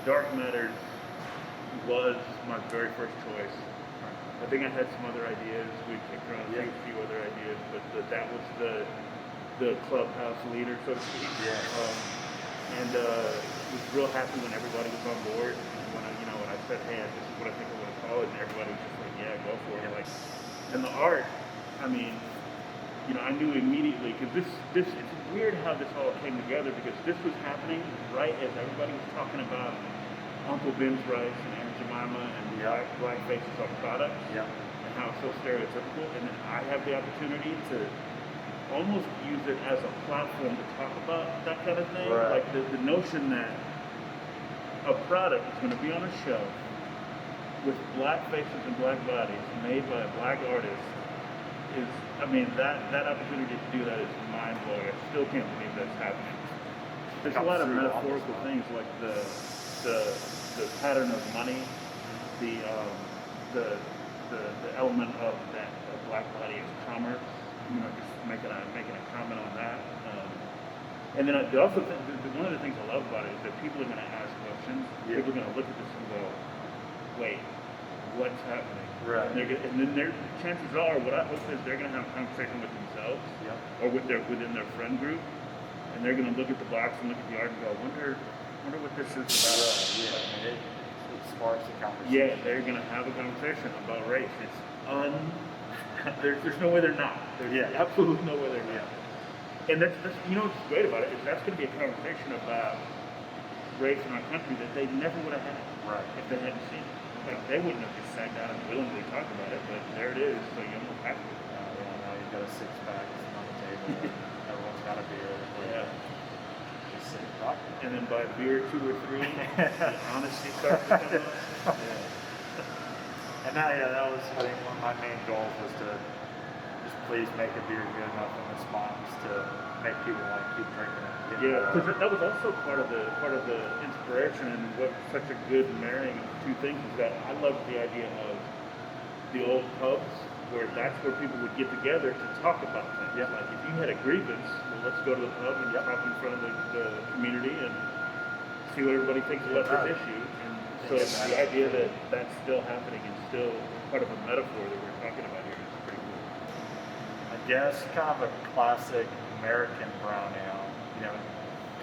Dark Matters was my very first choice. I think I had some other ideas. We kicked around a few other ideas, but that was the clubhouse leader, so to speak. And was real happy when everybody was on board. And when when I said, hey, this is what I think I want to call it, and everybody was just like, yeah, go for it. Like, and the art, I mean, I knew immediately, because it's weird how this all came together, because this was happening right as everybody was talking about Uncle Ben's rice and Aunt Jemima and black faces on products, and how it's so stereotypical. And then I have the opportunity to almost use it as a platform to talk about that kind of thing. Right. Like the notion that a product is going to be on a shelf with black faces and black bodies made by a black artist is, I mean, that opportunity to do that is mind blowing. I still can't believe that's happening. There's a lot of metaphorical things like the pattern of money, the element of that black body is commerce. Just making a comment on that. And then I also think one of the things I love about it is that people are going to ask questions. People are going to look at this and go, "Wait, what's happening?" Right. And then chances are, what I hope is they're going to have a conversation with themselves, or within their friend group, and they're going to look at the box and look at the art and go, "Wonder what this is about." It sparks a conversation. Yeah, they're going to have a conversation about race. It's there's no way they're not. There's absolutely no way they're not. And that's what's great about it is that's going to be a conversation about race in our country that they never would have had if they hadn't seen it. Like, they wouldn't have just sat down and willingly talked about it, but there it is, so you almost have to. Now you've got a six-pack on the table, and everyone's got a beer. Just sit and talk. And then by beer 2 or 3, the honesty starts to come up. And that was, I think, one of my main goals was to just please make a beer good enough in response to make people want to keep drinking it. Because that was also part of the inspiration, and what such a good marrying of two things is that I loved the idea of the old pubs, where that's where people would get together to talk about things. Like if you had a grievance, well, let's go to the pub and talk in front of the community and see what everybody thinks about this issue. And so the idea that that's still happening and still part of a metaphor that we're talking about here is pretty cool. I guess kind of a classic American brown ale,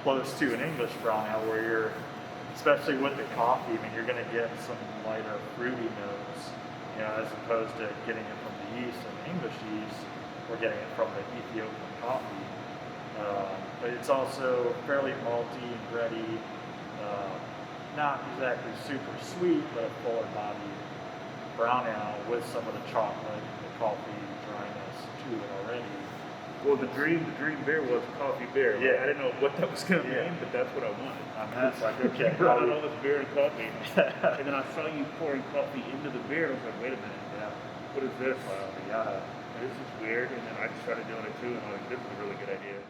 close to an English brown ale, where you're, especially with the coffee, I mean, you're going to get some lighter fruity notes, as opposed to getting it from the yeast and the English yeast, we're getting it from the Ethiopian coffee. But it's also fairly malty and bready, not exactly super sweet, but a fuller bodied brown ale with some of the chocolate and the coffee dryness to it already. Well, the dream beer was coffee beer. Like, I didn't know what that was going to mean, but that's what I wanted. That's like, okay, you brought out all this beer and coffee, and then I saw you pouring coffee into the beer, and I was like, wait a minute, what is this? This is weird. And then I just started doing it too, and I was like, this is a really good idea.